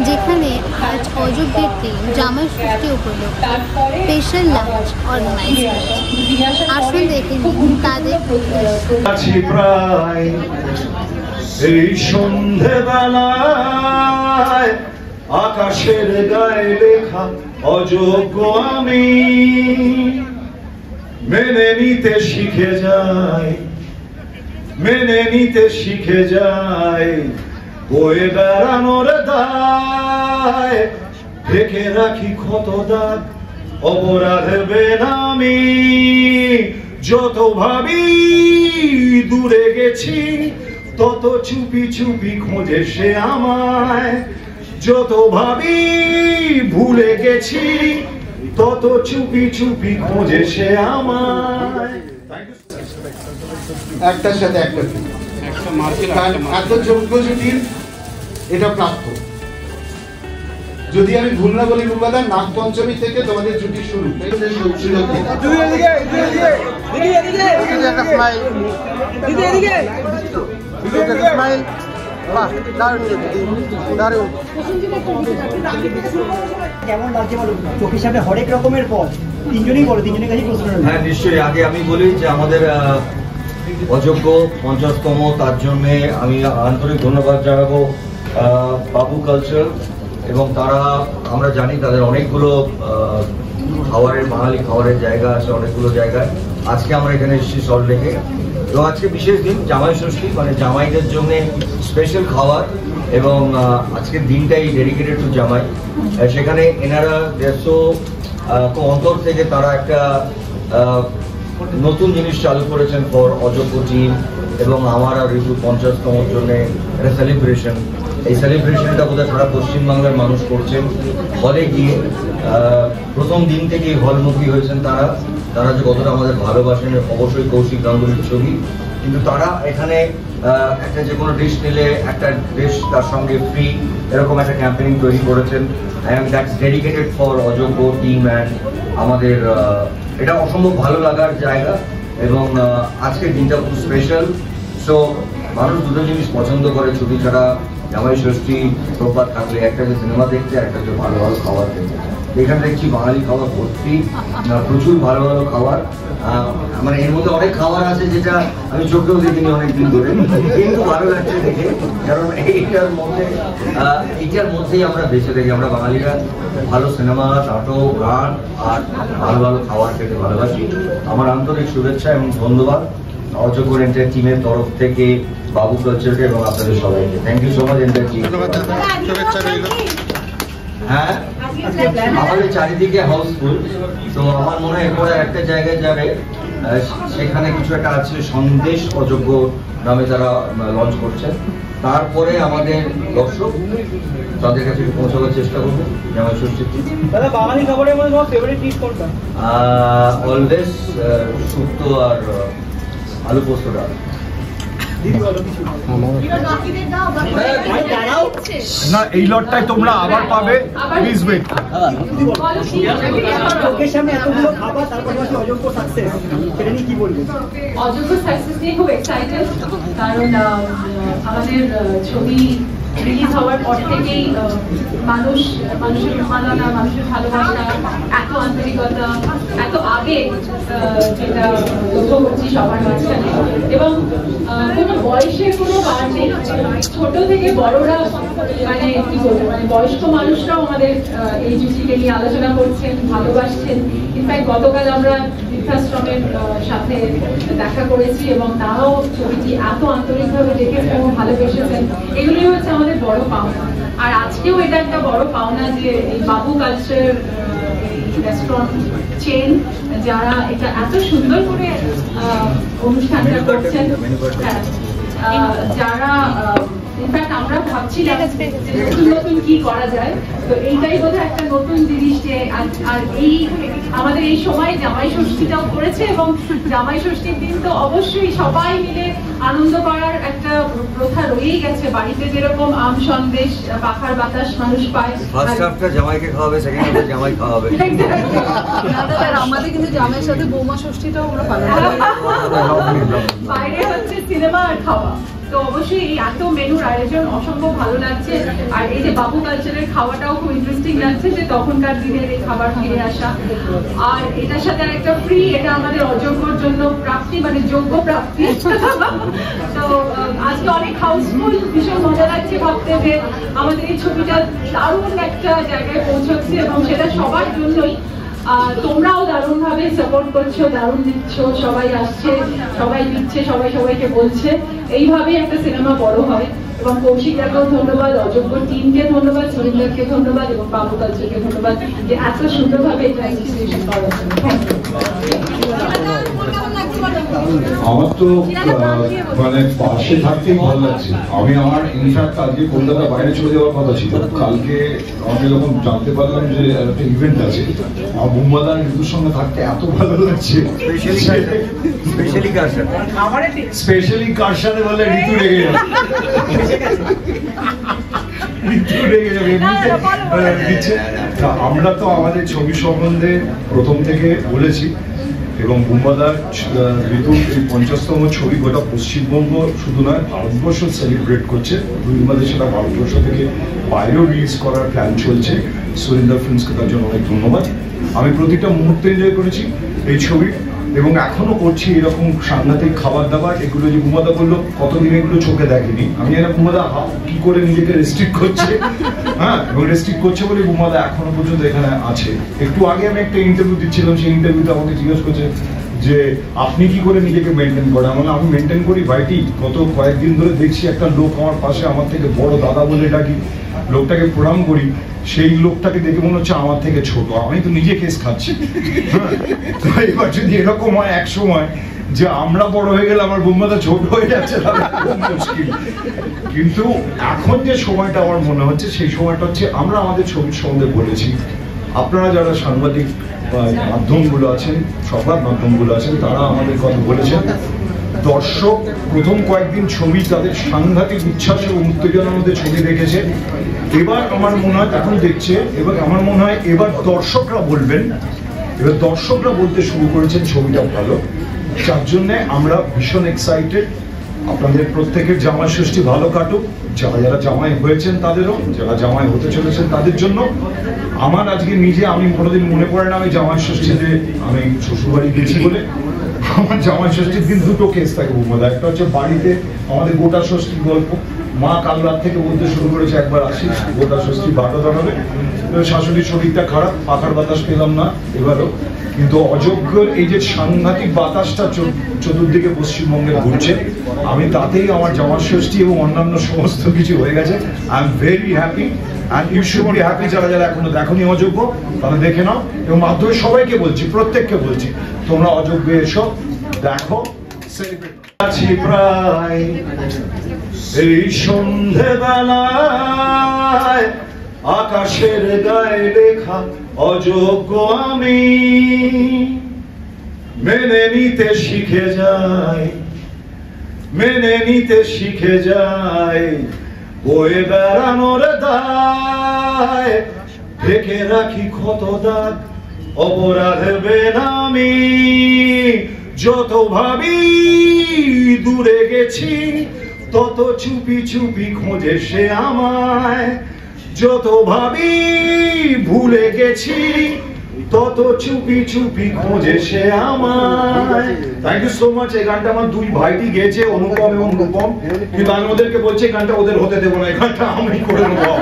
যেখানে আজ অযোগ্যের দিন জামাই ষষ্ঠী উপলক্ষে স্পেশাল লাঞ্চ অর্গানাইজ করেছে। আসুন দেখে নিন তাদের প্রায় এই সন্ধেবেলায় আকাশের গায়ে লেখা অযোগ্য আমি মেনে নিতে শিখে যাই, মেনে নিতে শিখে যাই। বয়ে বেড়ানোর দায় ঢেকে রাখি ক্ষত দাগ অপরাধ বেনামি। যত ভাবি দূরে গেছি তত চুপি চুপি খোঁজে সে আমায়। যত ভাবি ভুলে গেছি তত চুপি চুপি খোঁজে সে আমায়। একটার সাথে একটা এত যোগ্য জুটির এটা প্রাপ্ত। যদি আমি ভুল না বলি রূপাদা, নাগ পঞ্চমী থেকে তোমাদের জুটি শুরু। কেমন লাগছে বলো? চোখের সামনে হরেক রকমের পদ, তিনজনই বলো, তিনজনের কাছে প্রশ্ন। হ্যাঁ নিশ্চয়ই। আগে আমি বলি যে আমাদের অযোগ্য 50তম, তার জন্য আমি আন্তরিক ধন্যবাদ জানাবো বাবু কালচার। এবং তারা, আমরা জানি তাদের অনেকগুলো খাবারের, বাঙালি খাবারের জায়গা আছে অনেকগুলো জায়গায়। আজকে আমরা এখানে এসেছি সল্টলেকে, এবং আজকে বিশেষ দিন জামাই ষষ্ঠী, মানে জামাইদের জন্য স্পেশাল খাবার। এবং আজকের দিনটাই ডেডিকেটেড টু জামাই। সেখানে এনারা 150 অন্তর থেকে তারা একটা নতুন জিনিস চালু করেছেন ফর অযোগ্য টিম এবং আমার আর ঋতু 50তমর জন্য একটা সেলিব্রেশন। এই সেলিব্রেশনটা বোধহয় সারা পশ্চিমবাংলার মানুষ করছেন। হলে গিয়ে প্রথম দিন থেকেই হলমুখী হয়েছেন তারা। তারা যে কতটা আমাদের ভালোবাসেন অবশ্যই কৌশিক গাঙ্গুলির ছবি। কিন্তু তারা এখানে একটা যে কোনো ডিশ নিলে একটা ডিশ তার সঙ্গে ফ্রি, এরকম একটা ক্যাম্পেইন তৈরি করেছেন। অ্যান্ড দ্যাটস ডেডিকেটেড ফর অযোগ্য টিম। অ্যান্ড আমাদের এটা অসম্ভব ভালো লাগার জায়গা। এবং আজকের দিনটা খুব স্পেশাল। সো মানুষ দুটো জিনিস পছন্দ করে ছুটি ছাড়া, জামাই ষষ্ঠী প্রপাত থাকলে, একটা যে সিনেমা দেখতে আর একটা যে ভালো ভালো খাবার খেতে। এখানে দেখছি বাঙালি খাবার ভর্তি, প্রচুর ভালো ভালো খাবার। মানে এর মধ্যে অনেক খাবার আছে যেটা আমি চোখেও দেখিনি অনেকদিন ধরে, কিন্তু ভালো লাগছে দেখে। কারণ এইটার মধ্যেই আমরা বেঁচে থাকি। আমরা বাঙালিরা ভালো সিনেমা, নাটক, গান আর ভালো ভালো খাবার খেতে ভালোবাসি। আমার আন্তরিক শুভেচ্ছা এবং ধন্যবাদ অযোগ্য এন্টার টিমের তরফ থেকে বাবু কালচারকে এবং আপনাদের সবাইকে। Thank you so much entire team. হ্যাঁ, আমাদের চারিদিকে হাউসফুল। তো আমার মনে হয় এরপরে একটা জায়গায় যাবে, সেখানে কিছু একটা আছে, সন্দেশ অযোগ্য নামে তারা লঞ্চ করছেন। তারপরে আমাদের দর্শক তাদের কাছে পৌঁছাবার চেষ্টা করবো জামাই ষষ্ঠীর। দাদা, বাঙালি খাবারের মধ্যে তোমার ফেভারিট ডিশ কোনটা? অলওয়েজ শুক্তো আর আলু পোস্ত ডাল। না, এই লটটাই তোমরা আবার পাবে, প্লিজ ওয়েট। চোখের সামনে এতগুলো খাবার, তারপর অযোগ্য সাকসেস, সেটা নিয়ে কি বলবেন? অযোগ্য সাকসেস নিয়ে খুব এক্সাইটেড, কারণ আমাদের ছবি রিলিজ হওয়ার পর থেকেই মানুষের উন্মাদনা, মানুষের ভালোবাসা, এত আন্তরিকতা, এত আবেগ যেটা লক্ষ্য করছি সবার মাঝখানে। এবং কোনো বয়সের কোনো বার নেই, ছোট থেকে বড়রা, মানে কি বলবো, মানে বয়স্ক মানুষরাও আমাদের এই জুটিকে নিয়ে আলোচনা করছেন, ভালোবাসছেন। ইনফ্যাক্ট গতকাল আমরা বৃদ্ধাশ্রমের সাথে দেখা করেছি এবং তারাও ছবিটি এত আন্তরিকভাবে দেখেছেন এবং ভালোবেসেছেন। এগুলোই হচ্ছে আমাদের বড় পাওনা। আর আজকেও এটা একটা বড় পাওনা যে এই বাবু কালচার রেস্টুরেন্ট চেন, যারা এটা এত সুন্দর করে অনুষ্ঠানটা করছেন, যারা ইনফ্যাক্ট আমরা ভাবছিলাম নতুন নতুন কি করা যায়। তো এইটাই বোধহয় একটা নতুন জিনিস যে, আর এই আমাদের এই সময় জামাই ষষ্ঠীটাও করেছে। এবং জামাই ষষ্ঠীর দিন তো অবশ্যই সবাই মিলে আনন্দ করার একটা প্রথা রয়েই গেছে। বাড়িতে যেরকম আম সন্দেশ, পাখার বাতাস মানুষ পায়, ফার্স্ট হাফটা জামাইকে খাওয়াবে, সেকেন্ড হাফটা জামাই খাওয়াবে। আমাদের কিন্তু জামাইয়ের সাথে বৌমা ষষ্ঠীটাও আমরা পালন করি। বাইরে হচ্ছে সিনেমা আর খাওয়া। তো অবশ্যই এই এত মেনুর আয়োজন অসম্ভব ভালো লাগছে। আর এই যে বাবু কালচারের খাওয়াটাও খুব ইন্টারেস্টিং লাগছে, যে তখনকার দিনের এই খাবার ফিরে আসা। আর এটার সাথে একটা ফ্রি, এটা আমাদের অযোগ্যর জন্য প্রাপ্তি, মানে যোগ্য প্রাপ্তি। তো আজকে অনেক হাউসফুল, ভীষণ মজা লাগছে ভাবতে যে আমাদের এই ছবিটা দারুণ একটা জায়গায় পৌঁছচ্ছে, এবং সেটা সবার জন্যই। তোমরাও দারুণ ভাবে সাপোর্ট করছো, দারুণ দিচ্ছ, সবাই আসছে, সবাই দিচ্ছে, সবাই সবাইকে বলছে। এইভাবেই একটা সিনেমা বড় হয়। এবং কৌশিকদাকেও ধন্যবাদ, অযোগ্য টিমকে ধন্যবাদ, সুরিন্দারকে ধন্যবাদ এবং বাবু কালচারকে ধন্যবাদ যে এত সুন্দরভাবে এটা এক্সিকিউশন করার জন্য। আমার তো মানে পাশে থাকতেই ভালো লাগছে। আমি আমার ইনফ্যাক্ট আজকে কলকাতা বাইরে চলে যাওয়ার কথা ছিল। কালকে আমি যখন জানতে পারলাম যে একটা ইভেন্ট আছে, আমার বুম্বাদার ঋতুর সঙ্গে থাকতে এত ভালো লাগছে। স্পেশালি কার সাথে বলে ঋতু রেগে যাবে, ঋতু রেগে যাবে দিচ্ছে। আমরা তো আমাদের ছবি সম্বন্ধে প্রথম থেকে বলেছি, এবং বুম্বাদার ঋতুর এই 50তম ছবি গোটা পশ্চিমবঙ্গ শুধু নয় ভারতবর্ষ সেলিব্রেট করছে। বুম্বাদের সেটা ভারতবর্ষ থেকে বাইরেও রিলিজ করার প্ল্যান চলছে। সুরিন্দার ফিল্মসকে তার জন্য অনেক ধন্যবাদ। আমি প্রতিটা মুহূর্তে এনজয় করেছি এই ছবি, এবং এখনো করছি। এরকম সাংঘাতিক খাবার দাবার এগুলো যে বুম্বাদা করলো, কতদিন এগুলো চোখে দেখেনি। আমি জানি বুম্বাদা কি করে নিজেকে রেস্ট্রিক্ট করছে, হ্যাঁ, এবং রেস্ট্রিক্ট করছে বলে বুম্বাদা এখনো পর্যন্ত এখানে আছে। একটু আগে আমি একটা ইন্টারভিউ দিচ্ছিলাম, সেই ইন্টারভিউতে আমাকে জিজ্ঞেস করছে যে আপনি কি করে নিজেকে মেনটেন করেন। আমি মেনটেন করি ভাইটি, গত কয়েকদিন ধরে দেখছি একটা লোক আমার পাশে, আমার থেকে বড় দাদা বলে ডাকি, লোকটাকে প্রণাম করি, সেই লোকটাকে দেখে মনে হচ্ছে আমার থেকে ছোট। আমি তো নিজে কেস খাচ্ছি। তো এবার যদি এরকম হয় এক সময় যে আমরা বড় হয়ে গেলে আমার বুম্বাদা ছোট হয়ে যাচ্ছে, তাহলে খুব মুশকিল। কিন্তু এখন যে সময়টা আমার মনে হচ্ছে, সেই সময়টা হচ্ছে আমরা আমাদের ছবির সম্বন্ধে বলেছি। আপনারা যারা সাংবাদিক মাধ্যমগুলো আছেন, সংবাদ মাধ্যমগুলো আছেন, তারা আমাদের কথা বলেছেন। দর্শক প্রথম কয়েকদিন ছবি তাদের সাংঘাতিক উচ্ছ্বাস এবং উত্তেজনার মধ্যে ছবি দেখেছে। এবার আমার মনে হয় এখন দেখছে, এবার আমার মনে হয় এবার দর্শকরা বলবেন, এবার দর্শকরা বলতে শুরু করেছেন ছবিটা ভালো। যার জন্যে আমরা ভীষণ এক্সাইটেড। আপনাদের প্রত্যেকের জামাই ষষ্ঠী ভালো কাটুক, যারা যারা জামাই হয়েছেন তাদেরও, যারা জামাই হতে চলেছেন তাদের জন্য। আমার আজকে নিজে, আমি কোনোদিন মনে পড়ে না আমি জামাই ষষ্ঠীতে আমি শ্বশুরবাড়ি গেছি বলে। আমার জামাই ষষ্ঠীর দিন দুটো কেস থাকে বুম্বাদা। একটা হচ্ছে বাড়িতে আমাদের গোটা ষষ্ঠীর গল্প, মা কাল রাত থেকে বলতে শুরু করেছে একবার আসি, গোটা ষষ্ঠী বাটা দাঁড়াবে। শাশুড়ির শরীরটা খারাপ, পাখার বাতাস পেলাম না এবারও। কিন্তু অযোগ্যর এই যে সাংঘাতিক বাতাসটা চতুর্দিকে পশ্চিমবঙ্গে ঘুরছে, আমি তাতেই আমার জামাই ষষ্ঠী এবং অন্যান্য সমস্ত কিছু হয়ে গেছে। I am very happy, and you should be happy. যারা যারা এখনো দেখোনি অযোগ্য, তারা দেখে নাও। এবং মাধ্যমে সবাইকে বলছি, প্রত্যেককে বলছি, তোমরা অযোগ্য এসো, দেখো, সেলিব্রেট আছি প্রায় এই সন্ধেবেলায়। আকাশের গায়ে লেখা অযোগ্য আমি মেনে নিতে শিখে যাই, মেনে নিতে শিখে যাই। বয়ে বেড়ানোর দায় ঢেকে রাখি ক্ষত দাগ, অপরাধ বেনামি। যত ভাবি দূরে গেছি, তত চুপি চুপি খোঁজে সে আমায়। যত ভাবি ভুলে গেছি, তত চুপি চুপি খোঁজে সে আমায়। Thank you so much. এই গানটা আমার দুই ভাইটি গেয়েছে, অনুপম এবং রূপম, কিন্তু আমি ওদেরকে বলছি এই গানটা ওদের হতে দেবো না, এই গানটা আমি করে নেবো।